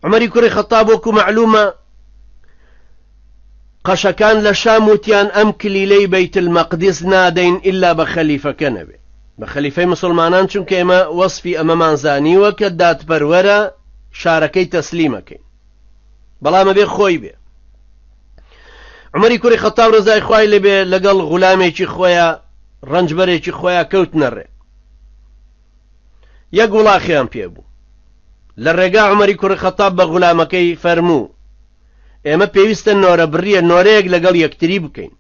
عمەری کوڕی خەتاب وەکو معلومە قەشەکان لە شام وتیان ئەم کلیلەی بەیت المەقدس نادەین ئیلا بە خەلیفەکە نەبێ، بە خەلیفەی مسلمانان، چونکە ئێمە وەسفی ئەمەمان زانیوە کە دادپەروەرە شارەکەی تەسلیمەکەین، بەڵام ئەبێ خۆی بێ. عمەری کوڕی خەتاب ڕزای خوای لێبێ لەگەڵ غولامێکی خۆیان ڕەنجبەرێکی خۆیان کەوت نەڕێ، یەک وڵاخیان پێبوو. لە ڕێگا عمەری کوڕی خەتاب بە غولامەکەی فەرموو ئێمە پێویستە نۆرە بڕیە نۆرەیەک لەگەڵ یەکتری بکەین.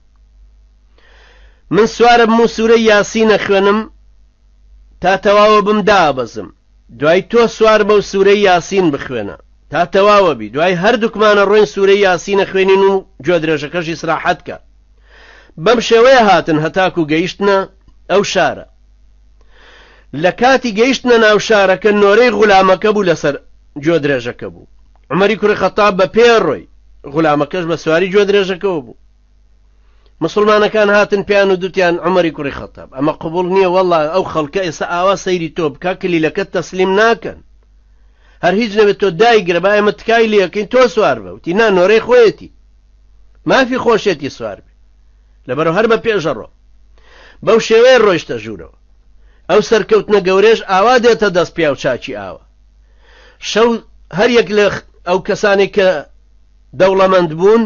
من سوارە بم و سوورەی یاسینە خوێنم تا تەواوە بم دابەزم، دوای تۆ سوار بە و سوورەی یاسین بخوێنە تا تەواوە بی، دوای هەردووکمانە ڕۆین سوورەی یاسینە خوێنین و گوێ درێژەکەش ئیسراحەت کە. بەم شێوەیە هاتن هەتاکو گەیشتنە ئەو شارە. لە کاتی گەیشتنە ناو شارەکە نۆرەی غولامەکە بوو لەسەر گوێ درێژەکە بوو. عمەری کوڕی خەتاب بە پێڕۆی، غولامەکەش بە سواری گوێ درێژەکەەوە بوو. مسلمانەکان هاتن پیان و دوتیان عمەری کوڕی خەتاب ئەمە قبول نییە، وەڵڵا ئەو خەڵکە ئێستا ئاوا سەیری تۆ بکە کلیلەکەت تەسلیم ناکەن، هەر هیچ نەبێت تۆ دایگرە با ئێمە تکای لێەکەین تۆ سوار بە. وتی نا نۆرەی خۆیەتی مافی خۆشێتی سوار بێ، لەبەرەوە هەر بە پێشەڕۆ. بەو شێوەیە ڕۆیشتە ژوورەوە. ئەو سەرکەوتنە گەورێش ئاوا دێتە دەست پیا و چاچی ئاوە. شەو هەر یەک لە ئەو کەسانی کە دەوڵەمەند بوون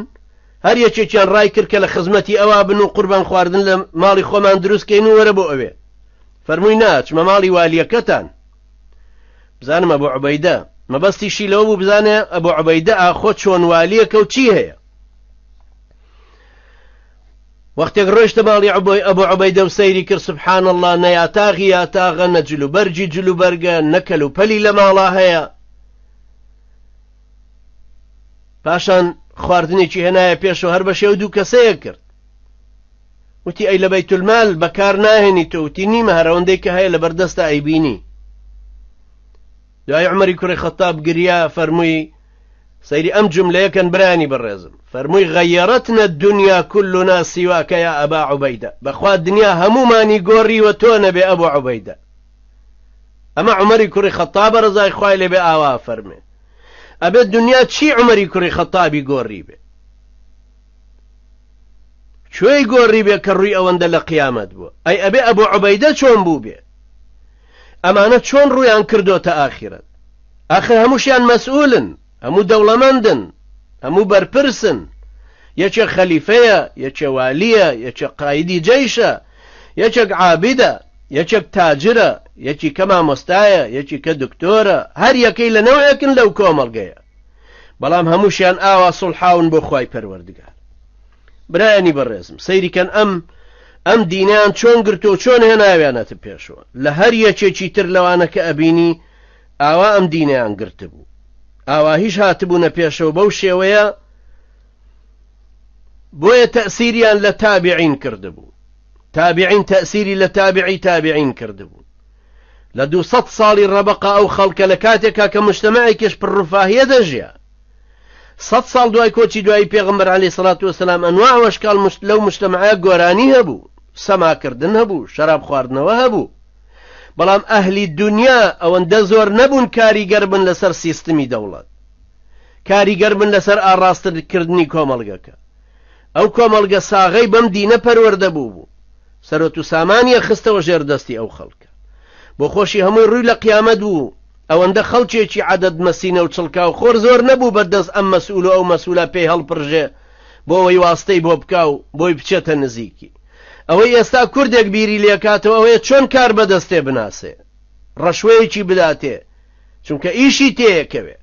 هەر یەکێکیان ڕای کرد کە لە خزمەتی ئەوا بن و قوربان خواردن لە ماڵی خۆمان دروستکەین و وەرە بۆ ئەوێ. فەرمووی ناچمە ماڵی والیەکەتان. بزانم ئەبوو عوبەیدە مەبەستیشی لەوە بوو بزانێ ئەبوو عوبەیدە ئاخۆ چۆن والیەکە و چی هەیە. وەختێک ڕۆیشتە ماڵی ئەبوو عوبەیدە و سەیری کرد، سبحان الله، نە یاتاغی یاتاغە، نە جلوبەرجی جلوبەرگە، نە کەلوپەلی لە ماڵا هەیە. پاشان خواردنێکی هێنایە پێشەوە هەر بە شێو دوو کەسەیە کرد. وتی ئەی لە بەیتولمال بەکار ناهێنی تۆ؟ وتی نیمە، هەرەوەندەی کە هەیە لە بەردەستە ئەیبینی. دوای عمەری کوڕی خەتاب گریا، فەرمووی سەیری ئەم جملەیەکەن برانی بەڕێزم، فەرمووی غەیەرەتنە الدنیا كلنا سواك یا ئەبا عوبەیدە، بەخوا دنیا هەمومانی گۆڕیوە تۆ نەبێ ئەبوو عوبەیدە. ئەمە عمەری کوڕی خەتابە ڕزای خوای لێبێ ئاوا فەرمێ. ئەبێ دنیا چی عمەری کوڕی خەتابی گۆڕی بێ؟ کوێی گۆڕی بێ کە ڕووی ئەوەندە لە قیامەت بووە؟ ئەی ئەبێ ئەبوو عوبەیدە چۆن بوو بێ؟ ئەمانە چۆن ڕوویان کردۆتە ئاخرەت؟ ئاخر هەمووشیان مەسئولن، هەموو دەوڵەمەندن، هەموو بەرپرسن، یەکێک خەلیفەیە، یەکێک والیە، یەکێک قایدی جەیشە، یەکێک عابدە، یەکێک تاجرە، یەکی کە مامۆستایە، یەکی کە دکتۆرە، هەر یەکەی لە نەوەیەکن لەو کۆمەڵگەیە، بەڵام هەمووشیان ئاوا سوڵحاون بۆ خوای پەروەردگار. برایانی بەڕێزم، سەیریکەن ئەم دینیان چۆن گرتو چۆن هێناویانەتە پێشەوە. لە هەر یەکێکی تر لەوانە کە ئەبینی ئاوا ئەم دینیان گرت بوو، ئاوا هیچ هاتبوونە پێشەوە بەو شێوەیە، بۆیە تەئسیریان لە تابعین کردبوو. تابعین تەئسیری لە تابعی تابعین کردبوو. لە 200 ساڵی ڕەبەقە ئەو خەڵکە لە کاتێکا کە مجتەمەعێکیش پڕڕفاهیە دەژیا، 100 ساڵ دوای کۆچی دوای پێغەمبەر عەلەیهی سەڵات وەسەلام ئەنواع وەشکال لەو مجتەمەعە گۆرانی هەبوو، سەماکردن هەبوو، شەراب خواردنەوە هەبوو، بەڵام ئەهلی دنیا ئەوەندە زۆر نەبوون کاریگەر بن لەسەر سیستمی دەوڵەت، کاریگەر بن لەسەر ئاڕاستکردنی کۆمەڵگەکە. ئەو کۆمەڵگە ساغەی بەم دینە پەروەردە بوو، سەرۆت و سامانیە خستەوە ژێردەستی ئەو خەڵکە. بۆ خۆشی هەمووی ڕووی لە قیامەت بوو، ئەوەندە خەڵکێکی عەدەد مەسینە و چڵکا و خۆر زۆر نەبوو بەردەست ئەم مەسئول و ئەو مەسئولە پێی هەڵپڕژێ بۆ ئەوەی واستەی بۆ بکا و بۆی بچێتە نزیکی. ئەوەی ئێستا کوردێک بیری لێکاتەوە ئەوەیە چۆن کار بەدەستێ بناسێ، ڕەشوەیەکی بداتێ، چونکە ئیشی تێیەکەوێ.